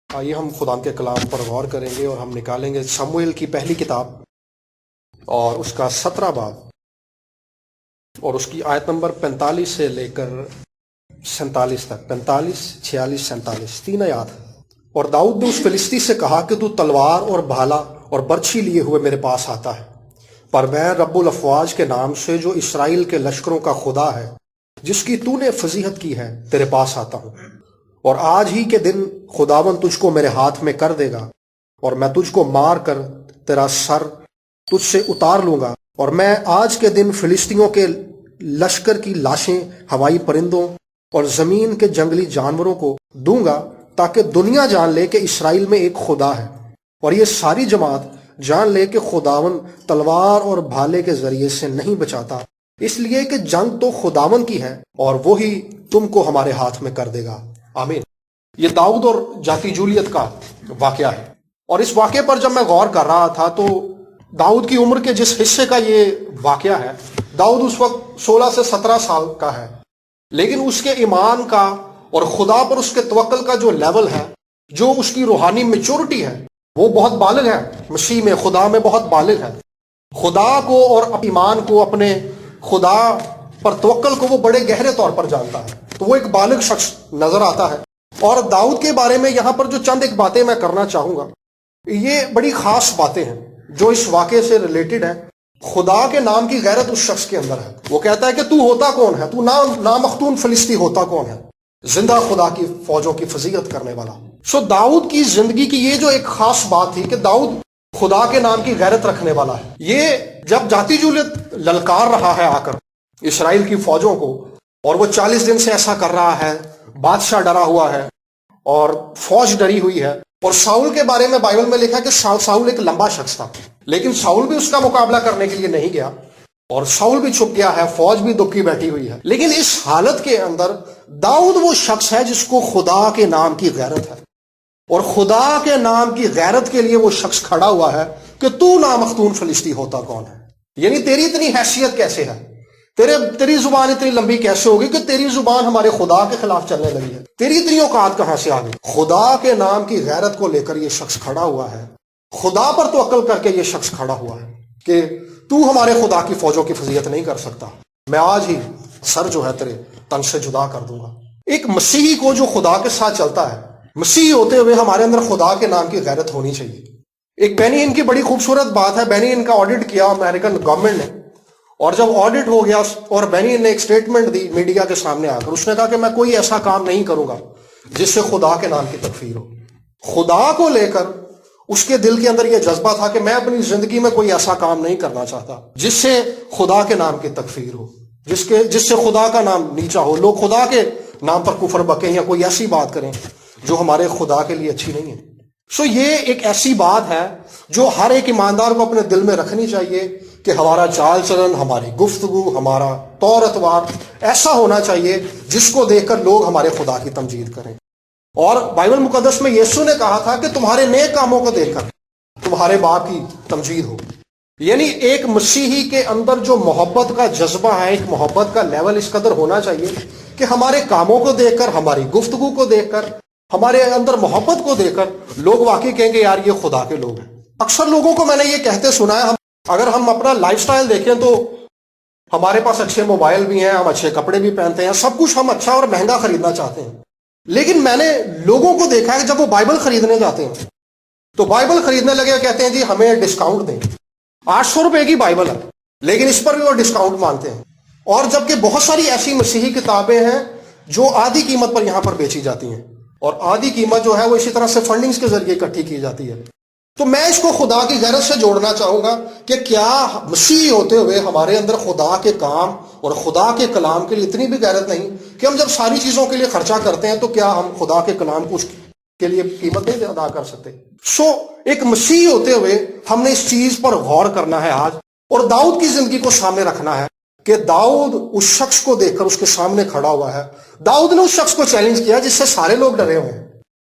آئیے ہم خدا کے کلام پر غور کریں گے اور ہم نکالیں گے سموئیل کی پہلی کتاب اور اس کا 17 باب اور اس کی آیت نمبر 45 سے لے کر 47 تک، 45، 46، 47 تین آیات۔ اور داؤد نے اس فلسطی سے کہا کہ تو تلوار اور بھالا اور برچھی لیے ہوئے میرے پاس آتا ہے، پر میں رب الافواج کے نام سے جو اسرائیل کے لشکروں کا خدا ہے، جس کی تو نے فضیحت کی ہے، تیرے پاس آتا ہوں۔ اور آج ہی کے دن خداون تجھ کو میرے ہاتھ میں کر دے گا، اور میں تجھ کو مار کر تیرا سر تجھ سے اتار لوں گا، اور میں آج کے دن فلسطینیوں کے لشکر کی لاشیں ہوائی پرندوں اور زمین کے جنگلی جانوروں کو دوں گا، تاکہ دنیا جان لے کہ اسرائیل میں ایک خدا ہے، اور یہ ساری جماعت جان لے کہ خداون تلوار اور بھالے کے ذریعے سے نہیں بچاتا، اس لیے کہ جنگ تو خداون کی ہے، اور وہی تم کو ہمارے ہاتھ میں کر دے گا۔ آمین۔ یہ داؤد اور جاتی جولیت کا واقعہ ہے، اور اس واقعے پر جب میں غور کر رہا تھا تو داؤد کی عمر کے جس حصے کا یہ واقعہ ہے، داؤد اس وقت 16 سے 17 سال کا ہے، لیکن اس کے ایمان کا اور خدا پر اس کے توکل کا جو لیول ہے، جو اس کی روحانی میچورٹی ہے، وہ بہت بالغ ہے، مسیح میں خدا میں بہت بالغ ہے۔ خدا کو اور ایمان کو، اپنے خدا پر توکل کو وہ بڑے گہرے طور پر جانتا ہے، تو وہ ایک بالغ شخص نظر آتا ہے۔ اور داؤد کے بارے میں یہاں پر جو چند ایک باتیں میں کرنا چاہوں گا، یہ بڑی خاص باتیں ہیں جو اس واقعے سے ریلیٹڈ ہیں۔ خدا کے نام کی غیرت اس شخص کے اندر ہے۔ وہ کہتا ہے کہ تو ہوتا کون ہے، تو نامختون فلسطی ہوتا کون ہے، زندہ خدا کی فوجوں کی فضیحت کرنے والا۔ داؤد کی زندگی کی یہ جو ایک خاص بات تھی کہ داؤد خدا کے نام کی غیرت رکھنے والا ہے۔ یہ جب جاتی جولیت للکار رہا ہے آ کر اسرائیل کی فوجوں کو، اور وہ 40 دن سے ایسا کر رہا ہے، بادشاہ ڈرا ہوا ہے اور فوج ڈری ہوئی ہے۔ اور ساؤل کے بارے میں بائبل میں لکھا کہ ساؤل ایک لمبا شخص تھا، لیکن ساؤل بھی اس کا مقابلہ کرنے کے لیے نہیں گیا، اور ساؤل بھی چھپ گیا ہے، فوج بھی دکی بیٹھی ہوئی ہے۔ لیکن اس حالت کے اندر داؤد وہ شخص ہے جس کو خدا کے نام کی غیرت ہے، اور خدا کے نام کی غیرت کے لیے وہ شخص کھڑا ہوا ہے کہ تو نامختون فلسطی ہوتا کون ہے، یعنی تیری اتنی حیثیت کیسے ہے، تیری زبان اتنی لمبی کیسے ہوگی کہ تیری زبان ہمارے خدا کے خلاف چلنے لگی ہے، تیری اتنی اوقات کہاں سے آ گئی۔ خدا کے نام کی غیرت کو لے کر یہ شخص کھڑا ہوا ہے، خدا پر توکل کر کے یہ شخص کھڑا ہوا ہے کہ تو ہمارے خدا کی فوجوں کی فضیحت نہیں کر سکتا، میں آج ہی سر جو ہے تیرے تن سے جدا کر دوں گا۔ ایک مسیحی کو جو خدا کے ساتھ چلتا ہے، مسیحی ہوتے ہوئے ہمارے اندر خدا کے نام کی غیرت ہونی چاہیے۔ ایک بینی ان کی بڑی خوبصورت بات ہے، بینی ان کا آڈٹ کیا امریکن گورنمنٹ نے، اور جب آڈٹ ہو گیا اور بینی نے ایک سٹیٹمنٹ دی میڈیا کے سامنے آ کر، اس نے کہا کہ میں کوئی ایسا کام نہیں کروں گا جس سے خدا کے نام کی تکفیر ہو۔ خدا کو لے کر اس کے دل کے اندر یہ جذبہ تھا کہ میں اپنی زندگی میں کوئی ایسا کام نہیں کرنا چاہتا جس سے خدا کے نام کی تکفیر ہو، جس سے خدا کا نام نیچا ہو، لوگ خدا کے نام پر کفر بکیں یا کوئی ایسی بات کریں جو ہمارے خدا کے لیے اچھی نہیں ہے۔ یہ ایک ایسی بات ہے جو ہر ایک ایماندار کو اپنے دل میں رکھنی چاہیے کہ ہمارا چال چلن، ہماری گفتگو، ہمارا طور اتوار ایسا ہونا چاہیے جس کو دیکھ کر لوگ ہمارے خدا کی تمجید کریں۔ اور بائبل مقدس میں یسوع نے کہا تھا کہ تمہارے نیک کاموں کو دیکھ کر تمہارے باپ کی تمجید ہو۔ یعنی ایک مسیحی کے اندر جو محبت کا جذبہ ہے، ایک محبت کا لیول اس قدر ہونا چاہیے کہ ہمارے کاموں کو دیکھ کر، ہماری گفتگو کو دیکھ کر، ہمارے اندر محبت کو دیکھ کر لوگ واقعی کہیں گے یار یہ خدا کے لوگ ہیں۔ اکثر لوگوں کو میں نے یہ کہتے سنا ہے، اگر ہم اپنا لائف سٹائل دیکھیں تو ہمارے پاس اچھے موبائل بھی ہیں، ہم اچھے کپڑے بھی پہنتے ہیں، سب کچھ ہم اچھا اور مہنگا خریدنا چاہتے ہیں، لیکن میں نے لوگوں کو دیکھا ہے کہ جب وہ بائبل خریدنے جاتے ہیں تو بائبل خریدنے لگے کہتے ہیں جی ہمیں ڈسکاؤنٹ دیں۔ 800 روپے کی بائبل ہے لیکن اس پر بھی وہ ڈسکاؤنٹ مانتے ہیں، اور جبکہ بہت ساری ایسی مسیحی کتابیں ہیں جو آدھی قیمت پر یہاں پر بیچی جاتی ہیں، اور آدھی قیمت جو ہے وہ اسی طرح سے فنڈنگز کے ذریعے اکٹھی کی جاتی ہے۔ تو میں اس کو خدا کی غیرت سے جوڑنا چاہوں گا کہ کیا مسیحی ہوتے ہوئے ہمارے اندر خدا کے کام اور خدا کے کلام کے لیے اتنی بھی غیرت نہیں کہ ہم جب ساری چیزوں کے لیے خرچہ کرتے ہیں تو کیا ہم خدا کے کلام کو اس کے لیے قیمت نہیں ادا کر سکتے؟ ایک مسیحی ہوتے ہوئے ہم نے اس چیز پر غور کرنا ہے آج، اور داؤد کی زندگی کو سامنے رکھنا ہے کہ داؤد اس شخص کو دیکھ کر اس کے سامنے کھڑا ہوا ہے۔ داؤد نے اس شخص کو چیلنج کیا جس سے سارے لوگ ڈرے ہوئے ہیں،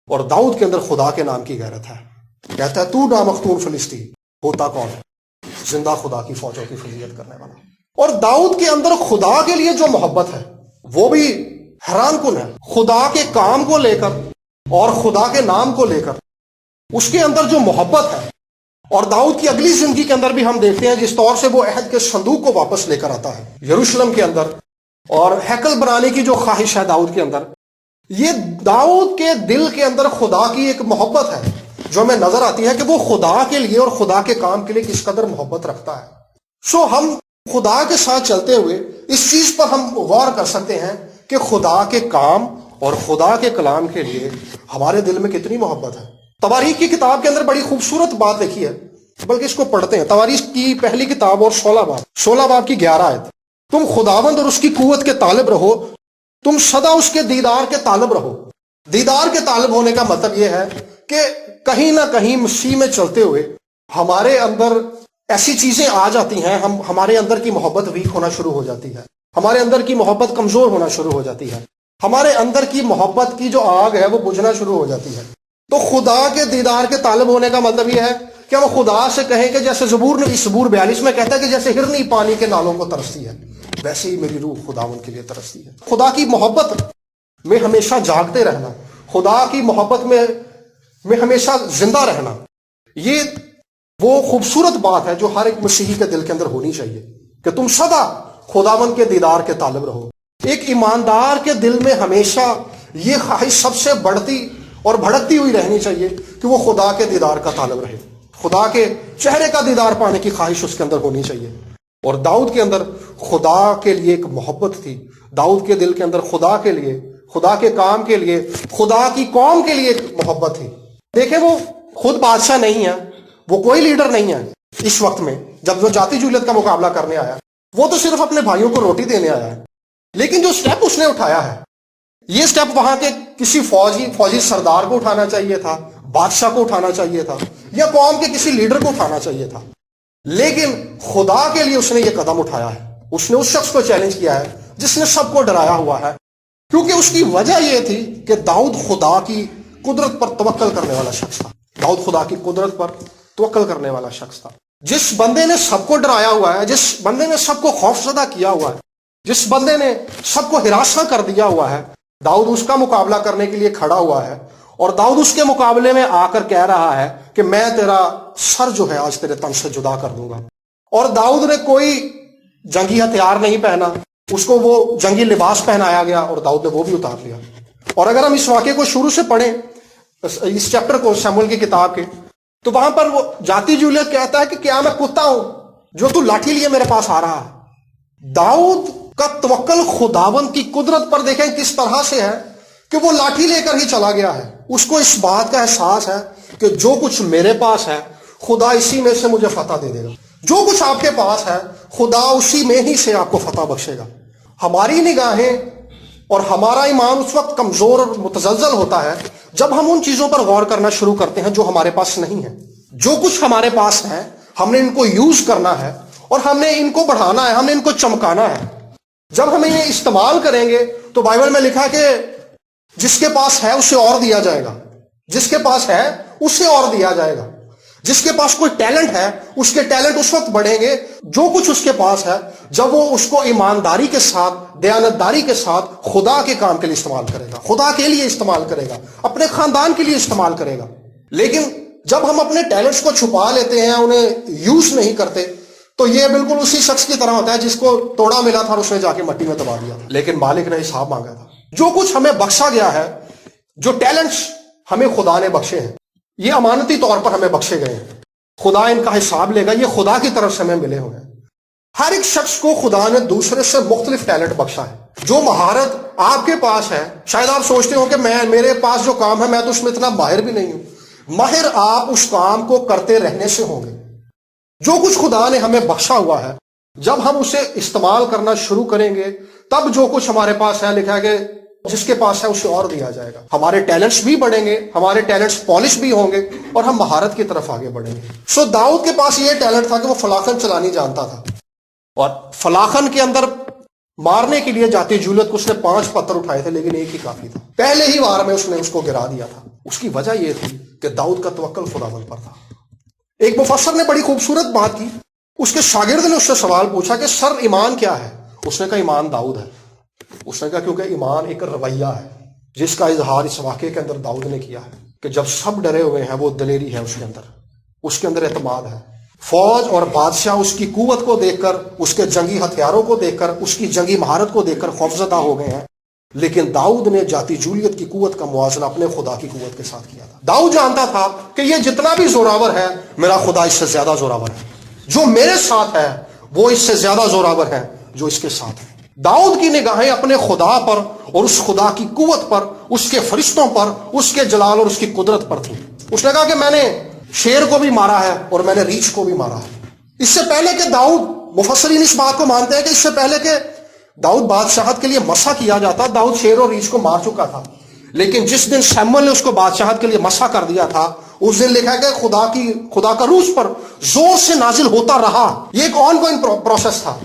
اور داؤد کے اندر خدا کے نام کی غیرت ہے۔ کہتا ہے تو نامختون فلسطی ہوتا کون ہے، زندہ خدا کی فوجوں کی فضیحت کرنے والا۔ اور داؤد کے اندر خدا کے لیے جو محبت ہے وہ بھی حیران کن ہے، خدا کے کام کو لے کر اور خدا کے نام کو لے کر اس کے اندر جو محبت ہے، اور داؤد کی اگلی زندگی کے اندر بھی ہم دیکھتے ہیں جس طور سے وہ عہد کے صندوق کو واپس لے کر آتا ہے یروشلم کے اندر، اور ہیکل بنانے کی جو خواہش ہے داؤد کے اندر، یہ داؤد کے دل کے اندر خدا کی ایک محبت ہے جو ہمیں نظر آتی ہے کہ وہ خدا کے لیے اور خدا کے کام کے لیے کس قدر محبت رکھتا ہے۔ سو ہم خدا کے ساتھ چلتے ہوئے اس چیز پر ہم غور کر سکتے ہیں کہ خدا کے کام اور خدا کے کلام کے لیے ہمارے دل میں کتنی محبت ہے۔ تواریخ کی کتاب کے اندر بڑی خوبصورت بات لکھی ہے، بلکہ اس کو پڑھتے ہیں۔ تواریخ کی پہلی کتاب اور 16 باب کی 11 آیت، تم خداوند اور اس کی قوت کے طالب رہو، تم سدا اس کے دیدار کے طالب رہو۔ دیدار کے طالب ہونے کا مطلب یہ ہے کہ کہیں نہ کہیں مسیح میں چلتے ہوئے ہمارے اندر ایسی چیزیں آ جاتی ہیں، ہمارے اندر کی محبت ویک ہونا شروع ہو جاتی ہے، ہمارے اندر کی محبت کمزور ہونا شروع ہو جاتی ہے، ہمارے اندر کی محبت کی جو آگ ہے وہ بجھنا شروع ہو جاتی ہے۔ تو خدا کے دیدار کے طالب ہونے کا مطلب یہ ہے کہ ہم خدا سے کہیں کہ جیسے زبور 42 میں کہتا ہے کہ جیسے ہرنی پانی کے نالوں کو ترستی ہے، ویسے ہی میری روح خداوند کے لیے ترستی ہے۔ خدا کی محبت میں ہمیشہ جاگتے رہنا، خدا کی محبت میں ہمیشہ زندہ رہنا، یہ وہ خوبصورت بات ہے جو ہر ایک مسیحی کے دل کے اندر ہونی چاہیے کہ تم سدا خداوند کے دیدار کے طالب رہو۔ ایک ایماندار کے دل میں ہمیشہ یہ خواہش سب سے بڑھتی اور بھڑکتی ہوئی رہنی چاہیے کہ وہ خدا کے دیدار کا طالب رہے، خدا کے چہرے کا دیدار پانے کی خواہش اس کے اندر ہونی چاہیے۔ اور داؤد کے اندر خدا کے لیے ایک محبت تھی، داؤد کے دل کے اندر خدا کے لیے، خدا کے کام کے لیے، خدا کی قوم کے لیے ایک محبت تھی۔ دیکھیں وہ خود بادشاہ نہیں ہے، وہ کوئی لیڈر نہیں ہے اس وقت میں جب وہ جاتی جولیت کا مقابلہ کرنے آیا، وہ تو صرف اپنے بھائیوں کو روٹی دینے آیا ہے، لیکن جو سٹیپ اس نے اٹھایا ہے یہ سٹیپ وہاں کے کسی فوجی سردار کو اٹھانا چاہیے تھا، بادشاہ کو اٹھانا چاہیے تھا، یا قوم کے کسی لیڈر کو اٹھانا چاہیے تھا، لیکن خدا کے لیے اس نے یہ قدم اٹھایا ہے۔ اس نے اس شخص کو چیلنج کیا ہے جس نے سب کو ڈرایا ہوا ہے، کیونکہ اس کی وجہ یہ تھی کہ داؤد خدا کی قدرت پر توکل کرنے والا شخص تھا۔ داؤد خدا کی قدرت پر توکل کرنے والا شخص تھا۔ جس بندے نے سب کو ڈرایا ہوا ہے، جس بندے نے سب کو خوفزدہ کیا ہوا ہے، جس بندے نے سب کو ہراساں کر دیا ہوا ہے، داؤد اس کا مقابلہ کرنے کے لیے کھڑا ہوا ہے، اور داؤد اس کے مقابلے میں آ کر کہہ رہا ہے کہ میں تیرا سر جو ہے آج تیرے تن سے جدا کر دوں گا۔ اور داؤد نے کوئی جنگی ہتھیار نہیں پہنا، اس کو وہ جنگی لباس پہنایا گیا اور داؤد نے وہ بھی اتار لیا۔ اور اگر ہم اس واقعے کو شروع سے پڑھیں، اس چیپٹر کو شموئیل کی کتاب کے، تو وہاں پر وہ جاتی جولیت کہتا ہے کہ کیا میں کتا ہوں جو تو لاٹھی لیے میرے پاس آ رہا ہے۔ داؤد کا توکل خداوند کی قدرت پر دیکھیں کس طرح سے ہے کہ وہ لاٹھی لے کر ہی چلا گیا ہے۔ اس کو اس بات کا احساس ہے کہ جو کچھ میرے پاس ہے خدا اسی میں سے مجھے فتح دے دے گا، جو کچھ آپ کے پاس ہے خدا اسی میں ہی سے آپ کو فتح بخشے گا۔ ہماری نگاہیں اور ہمارا ایمان اس وقت کمزور اور متزلزل ہوتا ہے جب ہم ان چیزوں پر غور کرنا شروع کرتے ہیں جو ہمارے پاس نہیں ہے۔ جو کچھ ہمارے پاس ہے ہم نے ان کو یوز کرنا ہے، اور ہم نے ان کو بڑھانا ہے، ہم نے ان کو چمکانا ہے۔ جب ہم انہیں استعمال کریں گے تو بائبل میں لکھا کہ جس کے پاس ہے اسے اور دیا جائے گا، جس کے پاس ہے اسے اور دیا جائے گا، جس کے پاس کوئی ٹیلنٹ ہے اس کے ٹیلنٹ اس وقت بڑھیں گے جو کچھ اس کے پاس ہے جب وہ اس کو ایمانداری کے ساتھ، دیانتداری کے ساتھ خدا کے کام کے لیے استعمال کرے گا، خدا کے لیے استعمال کرے گا، اپنے خاندان کے لیے استعمال کرے گا۔ لیکن جب ہم اپنے ٹیلنٹس کو چھپا لیتے ہیں، انہیں یوز نہیں کرتے، تو یہ بالکل اسی شخص کی طرح ہوتا ہے جس کو توڑا ملا تھا اور اس نے جا کے مٹی میں دبا دیا تھا، لیکن مالک نے حساب مانگا تھا۔ جو کچھ ہمیں بخشا گیا ہے، جو ٹیلنٹس ہمیں خدا نے بخشے ہیں، یہ امانتی طور پر ہمیں بخشے گئے ہیں، خدا ان کا حساب لے گا، یہ خدا کی طرف سے ہمیں ملے ہوئے ہیں۔ ہر ایک شخص کو خدا نے دوسرے سے مختلف ٹیلنٹ بخشا ہے۔ جو مہارت آپ کے پاس ہے، شاید آپ سوچتے ہو کہ میرے پاس جو کام ہے میں تو اس میں اتنا ماہر بھی نہیں ہوں، ماہر آپ اس کام کو کرتے رہنے سے ہوں گے۔ جو کچھ خدا نے ہمیں بخشا ہوا ہے، جب ہم اسے استعمال کرنا شروع کریں گے تب جو کچھ ہمارے پاس ہے، لکھا ہے کہ جس کے پاس ہے اسے اور دیا جائے گا۔ ہمارے ٹیلنٹس بھی بڑھیں گے، ہمارے ٹیلنٹس پالش بھی ہوں گے، اور ہم مہارت کی طرف آگے بڑھیں گے۔ داؤد کے پاس یہ ٹیلنٹ تھا کہ وہ فلاخن چلانی جانتا تھا، اور فلاخن کے اندر مارنے کے لیے جاتی جولیت کو اس نے 5 پتھر اٹھائے تھے، لیکن ایک ہی کافی تھا۔ پہلے ہی وار میں اس نے اس کو گرا دیا تھا۔ اس کی وجہ یہ تھی کہ داؤد کا توکل خداوند پر تھا۔ ایک مفسر نے بڑی خوبصورت بات کی، اس کے شاگرد نے اس سے سوال پوچھا کہ سر ایمان کیا ہے؟ اس نے کہا ایمان داؤد ہے۔ اس نے کہا کیونکہ ایمان ایک رویہ ہے، جس کا اظہار اس واقعے کے اندر داؤد نے کیا ہے کہ جب سب ڈرے ہوئے ہیں وہ دلیری ہے اس کے اندر اعتماد ہے. فوج اور بادشاہ اس کی قوت کو دیکھ کر، اس کے جنگی ہتھیاروں کو دیکھ کر، اس کی جنگی مہارت کو دیکھ کر خوفزدہ ہو گئے ہیں، لیکن داؤد نے ذاتی جولیت کی قوت کا موازنہ اپنے خدا کی قوت کے ساتھ کیا تھا. داؤد جانتا تھا کہ یہ جتنا بھی زوراور ہے میرا خدا اس سے زیادہ زوراور ہے. جو میرے ساتھ ہے وہ اس سے زیادہ زوراور ہے جو اس کے ساتھ ہے. داؤد کی نگاہیں اپنے خدا پر اور اس خدا کی قوت پر، اس کے فرشتوں پر، اس کے جلال اور اس کی قدرت پر تھی. اس نے کہا کہ میں نے شیر کو بھی مارا ہے اور میں نے ریچھ کو بھی مارا ہے. اس سے پہلے کہ داؤد، مفسرین اس بات کو مانتے ہیں کہ اس سے پہلے کہ داؤد بادشاہت کے لیے مسا کیا جاتا، داؤد شیر اور ریچھ کو مار چکا تھا. لیکن جس دن سیموئل نے اس کو بادشاہت کے لیے مسا کر دیا تھا، اس دن لکھا ہے کہ خدا کا روح اس پر زور سے نازل ہوتا رہا. یہ ایک آن گوئنگ پروسیس تھا،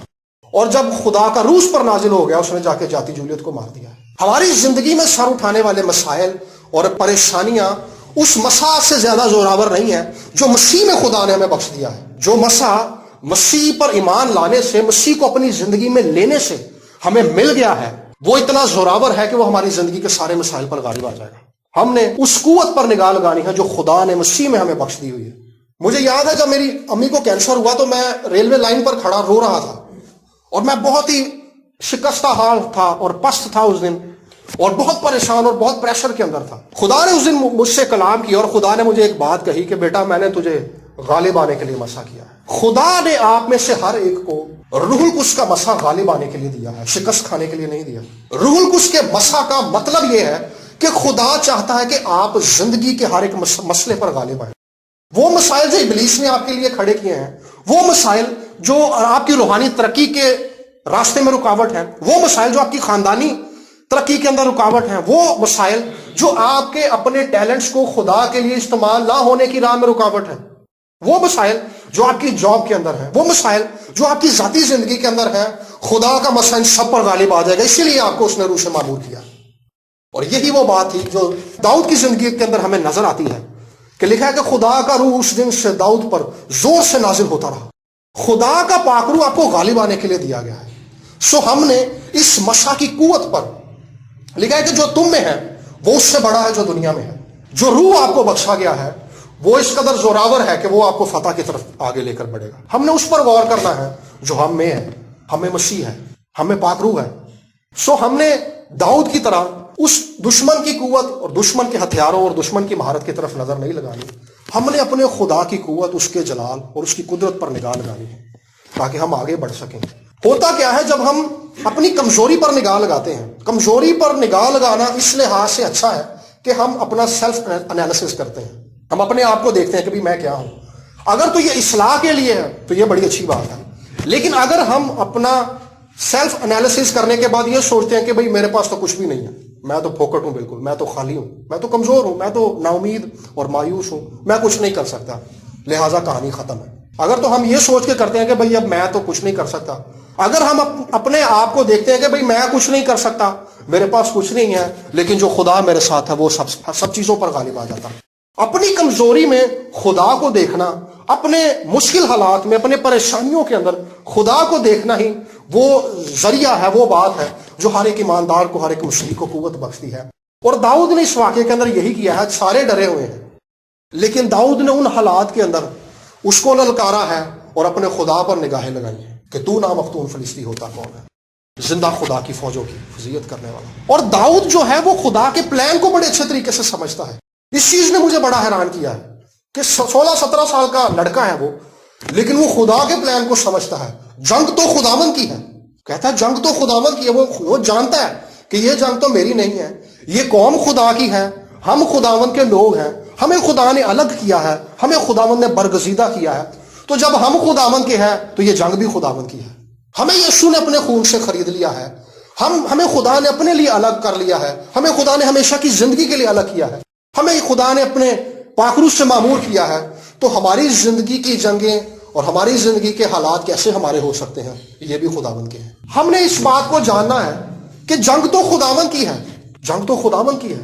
اور جب خدا کا روح پر نازل ہو گیا اس نے جا کے ذاتی جولیت کو مار دیا. ہماری زندگی میں سر اٹھانے والے مسائل اور پریشانیاں اس مسا سے زیادہ زوراور نہیں ہیں جو مسیح میں خدا نے ہمیں بخش دیا ہے. جو مسا مسیح پر ایمان لانے سے، مسیح کو اپنی زندگی میں لینے سے ہمیں مل گیا ہے، وہ اتنا زوراور ہے کہ وہ ہماری زندگی کے سارے مسائل پر غالب آ جائے گا. ہم نے اس قوت پر نگاہ لگانی ہے جو خدا نے مسیح میں ہمیں بخش دی ہوئی ہے. مجھے یاد ہے جب میری امی کو کینسر ہوا تو میں ریلوے لائن پر کھڑا رو رہا تھا، اور میں بہت ہی شکستہ حال تھا اور پست تھا اس دن، اور بہت پریشان اور بہت پریشر کے اندر تھا. خدا نے اس دن مجھ سے کلام کیا اور خدا نے مجھے ایک بات کہی کہ بیٹا میں نے تجھے غالب آنے کے لیے مسا کیا ہے. خدا نے آپ میں سے ہر ایک کو روح القدس کا مسا غالب آنے کے لیے دیا ہے، شکست کھانے کے لیے نہیں دیا. روح القدس کے مسا کا مطلب یہ ہے کہ خدا چاہتا ہے کہ آپ زندگی کے ہر ایک مسئلے پر غالب آئیں. وہ مسائل جو ابلیس نے آپ کے لیے کھڑے کیے ہیں، وہ مسائل جو آپ کی روحانی ترقی کے راستے میں رکاوٹ ہیں، وہ مسائل جو آپ کی خاندانی ترقی کے اندر رکاوٹ ہیں، وہ مسائل جو آپ کے اپنے ٹیلنٹس کو خدا کے لیے استعمال نہ ہونے کی راہ میں رکاوٹ ہیں، وہ مسائل جو آپ کی جاب کے اندر ہیں، وہ مسائل جو آپ کی ذاتی زندگی کے اندر ہیں، خدا کا مسئلہ ان سب پر غالب آ جائے گا. اسی لیے آپ کو اس نے روح سے معمور کیا. اور یہی وہ بات تھی جو داؤد کی زندگی کے اندر ہمیں نظر آتی ہے کہ لکھا ہے کہ خدا کا روح اس دن سے داؤد پر زور سے نازل ہوتا رہا. خدا کا پاک روح آپ کو غالب آنے کے لیے دیا گیا ہے. سو ہم نے اس مسا کی قوت پر لکھا ہے کہ جو تم میں ہے وہ اس سے بڑا ہے جو دنیا میں ہے. جو روح آپ کو بخشا گیا ہے وہ اس قدر زوراور ہے کہ وہ آپ کو فتح کی طرف آگے لے کر بڑھے گا. ہم نے اس پر غور کرنا ہے جو ہم میں ہے. ہمیں مسیح ہے، ہمیں پاک روح ہے. سو ہم نے داؤد کی طرح اس دشمن کی قوت اور دشمن کے ہتھیاروں اور دشمن کی مہارت کی طرف نظر نہیں لگانی. ہم نے اپنے خدا کی قوت، اس کے جلال اور اس کی قدرت پر نگاہ لگانی ہے تاکہ ہم آگے بڑھ سکیں. ہوتا کیا ہے جب ہم اپنی کمزوری پر نگاہ لگاتے ہیں، کمزوری پر نگاہ لگانا اس لحاظ سے اچھا ہے کہ ہم اپنا سیلف انالیسس کرتے ہیں. ہم اپنے آپ کو دیکھتے ہیں کہ میں کیا ہوں. اگر تو یہ اصلاح کے لیے ہے تو یہ بڑی اچھی بات ہے. لیکن اگر ہم اپنا سیلف انالیسس کرنے کے بعد یہ سوچتے ہیں کہ بھئی میرے پاس تو کچھ بھی نہیں ہے، میں تو پھوکٹ ہوں، بالکل میں تو خالی ہوں، میں تو کمزور ہوں، میں تو نا امید اور مایوس ہوں، میں کچھ نہیں کر سکتا، لہٰذا کہانی ختم ہے. اگر تو ہم یہ سوچ کے کرتے ہیں کہ بھئی اب میں تو کچھ نہیں کر سکتا، اگر ہم اپنے آپ کو دیکھتے ہیں کہ بھئی میں کچھ نہیں کر سکتا، میرے پاس کچھ نہیں ہے، لیکن جو خدا میرے ساتھ ہے وہ سب چیزوں پر غالب آ جاتا. اپنی کمزوری میں خدا کو دیکھنا، اپنے مشکل حالات میں، اپنے پریشانیوں کے اندر خدا کو دیکھنا ہی وہ ذریعہ ہے، وہ بات ہے جو ہر ایک ایماندار کو، ہر ایک مسیحی کو قوت بخشتی ہے. اور داؤد نے اس واقعے کے اندر یہی کیا ہے. سارے ڈرے ہوئے ہیں لیکن داؤد نے ان حالات کے اندر اس کو للکارا ہے اور اپنے خدا پر نگاہیں لگائی ہیں کہ تو نامختون فلسطی ہوتا کون ہے، زندہ خدا کی فوجوں کی فضیلت کرنے والا. اور داؤد جو ہے وہ خدا کے پلان کو بڑے اچھے طریقے سے سمجھتا ہے. اس چیز نے مجھے بڑا حیران کیا ہے کہ 16-17 سال کا لڑکا ہے وہ، لیکن وہ خدا کے پلان کو سمجھتا ہے. جنگ تو خداوند کی ہے، کہتا ہے جنگ تو خداوند کی ہے. وہ جانتا ہے کہ یہ جنگ تو میری نہیں ہے، یہ قوم خدا کی ہے، ہم خداوند کے لوگ ہیں، ہمیں خدا نے الگ کیا ہے، ہمیں خداوند نے برگزیدہ کیا ہے. تو جب ہم خداوند کے ہیں تو یہ جنگ بھی خداوند کی ہے. ہمیں یسوع نے اپنے خون سے خرید لیا ہے، ہمیں خدا نے اپنے لیے الگ کر لیا ہے، ہمیں خدا نے ہمیشہ کی زندگی کے لیے الگ کیا ہے، ہمیں خدا نے اپنے پاک روح سے معمور کیا ہے. تو ہماری زندگی کی جنگیں اور ہماری زندگی کے حالات کیسے ہمارے ہو سکتے ہیں؟ یہ بھی خداوند کے ہیں. ہم نے اس بات کو جاننا ہے کہ جنگ تو خداوند کی ہے، جنگ تو خداوند کی ہے،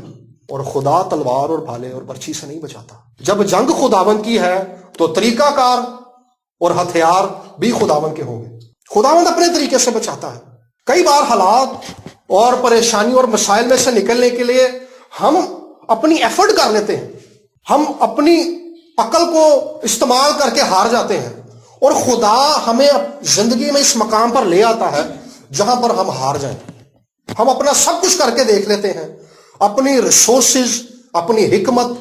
اور خدا تلوار اور بھالے اور برچھی سے نہیں بچاتا. جب جنگ خداوند کی ہے تو طریقہ کار اور ہتھیار بھی خداوند کے ہوں گے. خداوند اپنے طریقے سے بچاتا ہے. کئی بار حالات اور پریشانی اور مسائل میں سے نکلنے کے لیے ہم اپنی ایفرٹ کر لیتے ہیں، ہم اپنی عقل کو استعمال کر کے ہار جاتے ہیں، اور خدا ہمیں زندگی میں اس مقام پر لے آتا ہے جہاں پر ہم ہار جائیں۔ ہم اپنا سب کچھ کر کے دیکھ لیتے ہیں، اپنی ریسورسز، اپنی حکمت،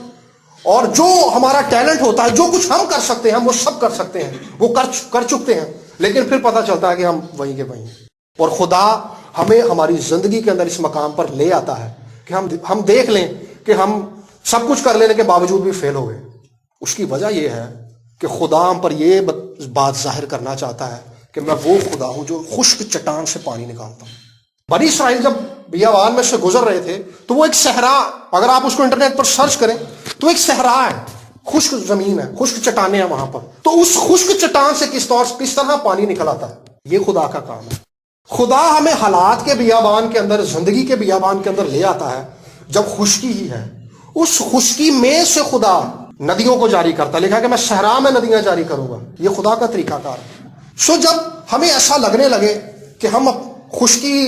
اور جو ہمارا ٹیلنٹ ہوتا ہے، جو کچھ ہم کر سکتے ہیں ہم وہ سب کر سکتے ہیں، وہ کر چکتے ہیں، لیکن پھر پتہ چلتا ہے کہ ہم وہیں کے وہیں۔ اور خدا ہمیں ہماری زندگی کے اندر اس مقام پر لے آتا ہے کہ ہم دیکھ لیں کہ ہم سب کچھ کر لینے کے باوجود بھی فیل ہو گئے۔ اس کی وجہ یہ ہے کہ خدا ہم پر یہ بات ظاہر کرنا چاہتا ہے کہ میں وہ خدا ہوں جو خشک چٹان سے پانی نکالتا ہوں۔ بنی اسرائیل جب بیابان میں سے گزر رہے تھے تو وہ ایک صحرا، اگر آپ اس کو انٹرنیٹ پر سرچ کریں تو ایک صحرا ہے، خشک زمین ہے، خشک چٹانیں ہیں وہاں پر۔ تو اس خشک چٹان سے کس طرح پانی نکل آتا ہے، یہ خدا کا کام ہے۔ خدا ہمیں حالات کے بیابان کے اندر، زندگی کے بیابان کے اندر لے آتا ہے جب خشکی ہی ہے۔ اس خشکی میں سے خدا ندیوں کو جاری کرتا ہے، لکھا ہے کہ میں صحرا میں ندیاں جاری کروں گا، یہ خدا کا طریقہ کار ہے۔ جب ہمیں ایسا لگنے لگے کہ ہم خشکی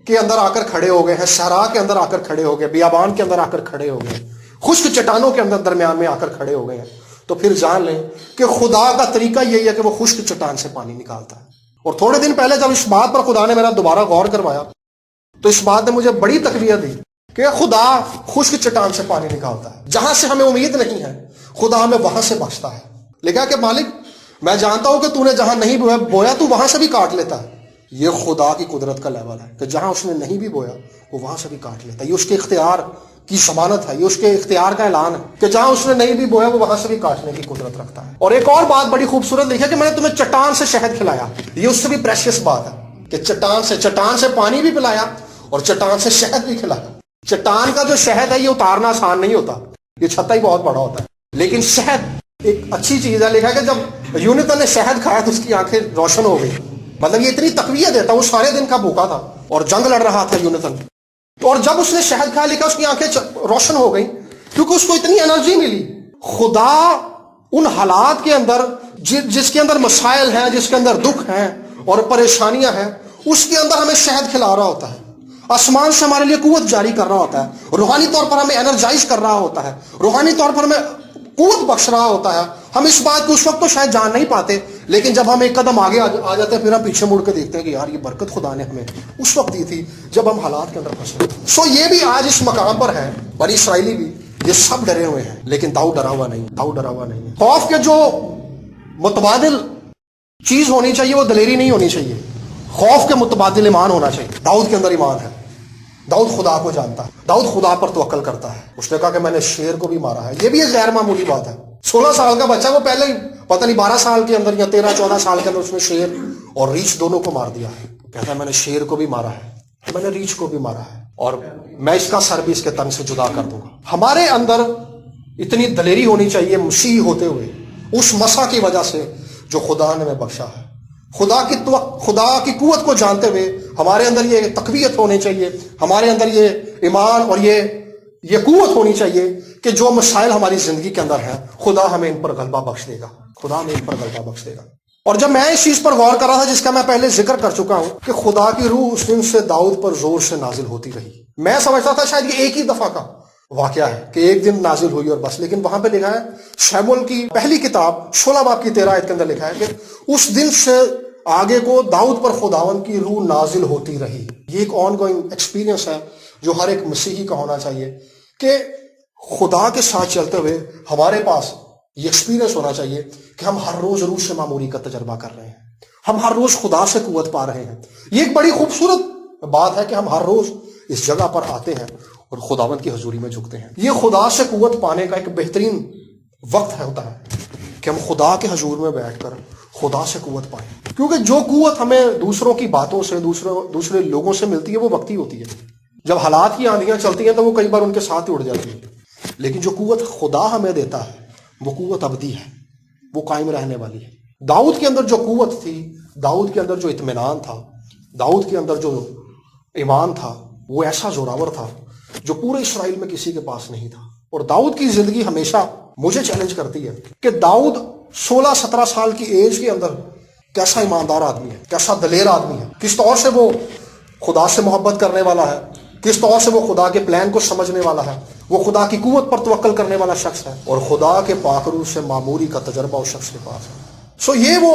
کے اندر آ کر کھڑے ہو گئے ہیں، صحرا کے اندر آ کر کھڑے ہو گئے، بیابان کے اندر آ کر کھڑے ہو گئے، خشک چٹانوں کے اندر درمیان میں آ کر کھڑے ہو گئے ہیں، تو پھر جان لیں کہ خدا کا طریقہ یہی ہے کہ وہ خشک چٹان سے پانی نکالتا ہے۔ اور تھوڑے دن پہلے جب اس بات پر خدا نے میرا دوبارہ غور کروایا تو اس بات نے مجھے بڑی تقویت دی کہ خدا خشک چٹان سے پانی نکالتا ہے، جہاں سے ہمیں امید نہیں ہے خدا ہمیں وہاں سے بخشتا ہے۔ لکھا کہ مالک میں جانتا ہوں کہ تو نے جہاں نہیں بویا تو وہاں سے بھی کاٹ لیتا ہے۔ یہ خدا کی قدرت کا لیول ہے کہ جہاں اس نے نہیں بھی بویا وہ وہاں سے بھی کاٹ لیتا ہے۔ یہ اس کے اختیار کی ضمانت ہے، یہ اس کے اختیار کا اعلان ہے کہ جہاں اس نے نہیں بھی بویا وہ وہاں سے بھی کاٹنے کی قدرت رکھتا ہے۔ اور ایک اور بات بڑی خوبصورت لکھی ہے کہ میں نے تمہیں چٹان سے شہد کھلایا، یہ اس سے بھی پریشیس بات ہے کہ چٹان سے پانی بھی پلایا اور چٹان سے شہد بھی کھلایا۔ چٹان کا جو شہد ہے یہ اتارنا آسان نہیں ہوتا، یہ چھتا ہی بہت بڑا ہوتا ہے، لیکن شہد ایک اچھی چیز ہے۔ لکھا ہے کہ جب یونتن نے شہد کھایا تو اس کی آنکھیں روشن ہو گئی، مطلب یہ اتنی تقویت دیتا، وہ سارے دن کا بھوکا تھا اور جنگ لڑ رہا تھا یونتن، اور جب اس نے شہد کھا لکھا اس کی آنکھیں روشن ہو گئیں کیونکہ اس کو اتنی انرجی ملی۔ خدا ان حالات کے اندر جس کے اندر مسائل ہیں، جس کے اندر دکھ ہیں اور پریشانیاں ہیں، اس کے اندر ہمیں شہد کھلا رہا ہوتا ہے، آسمان سے ہمارے لیے قوت جاری کر رہا ہوتا ہے، روحانی طور پر ہمیں انرجائز کر رہا ہوتا ہے، روحانی طور پر ہمیں قوت بخش رہا ہوتا ہے۔ ہم اس بات کو اس وقت تو شاید جان نہیں پاتے، لیکن جب ہم ایک قدم آگے آ جاتے ہیں پھر ہم پیچھے مڑ کے دیکھتے ہیں کہ یار یہ برکت خدا نے ہمیں اس وقت دی تھی جب ہم حالات کے اندر پھنسے۔ یہ بھی آج اس مقام پر ہے، بنی اسرائیلی بھی، یہ سب ڈرے ہوئے ہیں لیکن داؤد ڈرا ہوا نہیں۔ خوف کے جو متبادل چیز ہونی چاہیے وہ دلیری نہیں ہونی چاہیے، خوف کے متبادل ایمان ہونا چاہیے۔ داؤد کے اندر ایمان ہے، داؤد خدا کو جانتا ہے، داؤد خدا پر توکل کرتا ہے۔ اس نے کہا کہ میں نے شیر کو بھی مارا ہے، یہ بھی ایک غیر معمولی بات ہے۔ 16 سال کا بچہ، وہ پہلے ہی پتہ نہیں 12 سال کے اندر یا 13-14 سال کے اندر اس نے شیر اور ریچھ دونوں کو مار دیا ہے۔ کہتا ہے میں نے شیر کو بھی مارا ہے، میں نے ریچھ کو بھی مارا ہے، اور میں اس کا سر بھی اس کے تن سے جدا کر دوں گا۔ ہمارے اندر اتنی دلیری ہونی چاہیے مسیحی ہوتے ہوئے، اس مسا کی وجہ سے جو خدا نے ہمیں بخشا ہے۔ خدا کی قوت کو جانتے ہوئے ہمارے اندر یہ تقویت ہونی چاہیے، ہمارے اندر یہ ایمان اور یہ قوت ہونی چاہیے کہ جو مسائل ہماری زندگی کے اندر ہیں خدا ہمیں ان پر غلبہ بخش دے گا، خدا ہمیں ان پر غلبہ بخش دے گا۔ اور جب میں اس چیز پر غور کر رہا تھا جس کا میں پہلے ذکر کر چکا ہوں کہ خدا کی روح اس دن سے داؤد پر زور سے نازل ہوتی رہی، میں سمجھتا تھا شاید یہ ایک ہی دفعہ کا واقعہ ہے کہ ایک دن نازل ہوئی اور بس، لیکن وہاں پہ لکھا ہے شموئیل کی پہلی کتاب 16 باب کی 13 آیت کے اندر لکھا ہے کہ اس دن سے آگے کو داؤد پر خداوند کی روح نازل ہوتی رہی۔ یہ ایک آن گوئنگ ایکسپیرینس ہے جو ہر ایک مسیحی کا ہونا چاہیے کہ خدا کے ساتھ چلتے ہوئے ہمارے پاس یہ ایکسپیرینس ہونا چاہیے کہ ہم ہر روز روح سے معمولی کا تجربہ کر رہے ہیں، ہم ہر روز خدا سے قوت پا رہے ہیں۔ یہ ایک بڑی خوبصورت بات ہے کہ ہم ہر روز اس جگہ پر آتے ہیں اور خداوند کی حضوری میں جھکتے ہیں۔ یہ خدا سے قوت پانے کا ایک بہترین وقت ہوتا ہے کہ ہم خدا کے حضور میں بیٹھ کر خدا سے قوت پائیں، کیونکہ جو قوت ہمیں دوسروں کی باتوں سے، دوسرے لوگوں سے ملتی ہے وہ وقتی ہوتی ہے۔ جب حالات کی آندھیاں چلتی ہیں تو وہ کئی بار ان کے ساتھ ہی اڑ جاتی ہے، لیکن جو قوت خدا ہمیں دیتا ہے وہ قوت ابدی ہے، وہ قائم رہنے والی ہے۔ داؤد کے اندر جو قوت تھی، داؤد کے اندر جو اطمینان تھا، داؤد کے اندر جو ایمان تھا، وہ ایسا زوراور تھا جو پورے اسرائیل میں کسی کے پاس نہیں تھا۔ اور داؤد کی زندگی ہمیشہ مجھے چیلنج کرتی ہے کہ داؤد 16-17 سال کی ایج کے اندر کیسا ایماندار آدمی ہے، کیسا دلیر آدمی ہے، کس طور سے وہ خدا سے محبت کرنے والا ہے، کس طور سے وہ خدا کے پلان کو سمجھنے والا ہے، وہ خدا کی قوت پر توکل کرنے والا شخص ہے، اور خدا کے پاک روح سے معموری کا تجربہ اس شخص کے پاس ہے۔ یہ وہ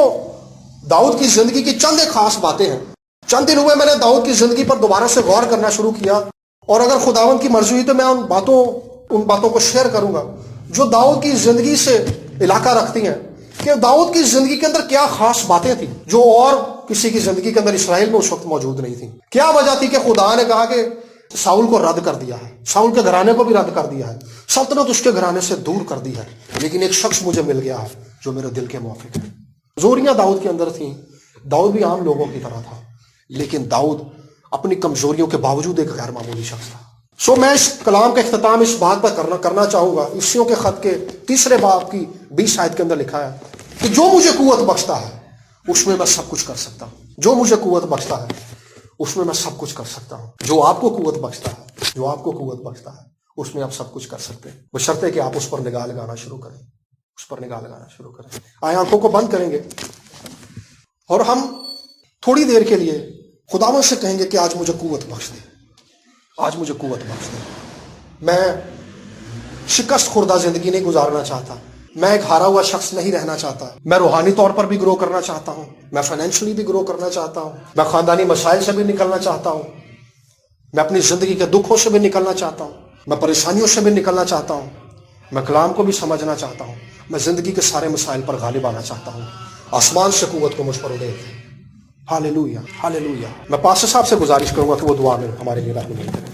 داؤد کی زندگی کی چند ایک خاص باتیں ہیں۔ چند دن ہوئے میں نے داؤد کی زندگی پر دوبارہ سے غور کرنا شروع کیا، اور اگر خداوند کی مرضی ہوئی تو میں ان باتوں کو شیئر کروں گا جو داؤد کی زندگی سے علاقہ رکھتی ہیں، کہ داؤد کی زندگی کے اندر کیا خاص باتیں تھیں جو اور کسی کی زندگی کے اندر اسرائیل میں اس وقت موجود نہیں تھیں۔ کیا وجہ تھی کہ خدا نے کہا کہ ساؤل کو رد کر دیا ہے، ساؤل کے گھرانے کو بھی رد کر دیا ہے، سلطنت اس کے گھرانے سے دور کر دی ہے، لیکن ایک شخص مجھے مل گیا ہے جو میرے دل کے موافق ہے۔ کمزوریاں داؤد کے اندر تھیں، داؤد بھی عام لوگوں کی طرح تھا، لیکن داؤد اپنی کمزوریوں کے باوجود ایک غیر معمولی شخص تھا۔ میں اس کلام کا اختتام اس بات پر کرنا چاہوں گا۔ افسیوں کے خط کے 3 باب کی 20 آیت کے اندر لکھا ہے کہ جو مجھے قوت بخشتا ہے اس میں میں سب کچھ کر سکتا ہوں۔ جو مجھے قوت بخشتا ہے اس میں میں سب کچھ کر سکتا ہوں۔ جو آپ کو قوت بخشتا ہے، جو آپ کو قوت بخشتا ہے اس میں آپ سب کچھ کر سکتے ہیں، بشرطے کہ آپ اس پر نگاہ لگانا شروع کریں، اس پر نگاہ لگانا شروع کریں۔ آئے آنکھوں کو بند کریں گے اور ہم تھوڑی دیر کے لیے خداوند سے کہیں گے کہ آج مجھے قوت بخش دے، آج مجھے قوت بخش دے۔ میں شکست خوردہ زندگی نہیں گزارنا چاہتا، میں ایک ہارا ہوا شخص نہیں رہنا چاہتا، میں روحانی طور پر بھی گرو کرنا چاہتا ہوں، میں فائنینشلی بھی گرو کرنا چاہتا ہوں، میں خاندانی مسائل سے بھی نکلنا چاہتا ہوں، میں اپنی زندگی کے دکھوں سے بھی نکلنا چاہتا ہوں، میں پریشانیوں سے بھی نکلنا چاہتا ہوں، میں کلام کو بھی سمجھنا چاہتا ہوں، میں زندگی کے سارے مسائل پر غالب آنا چاہتا ہوں۔ آسمان سے قوت کو مجھ پر اڑے۔ ہاللیلویہ، ہاللیلویہ۔ میں پاسٹر صاحب سے گزارش کروں گا کہ وہ دعا میں ہمارے لیے رہنمائی کریں۔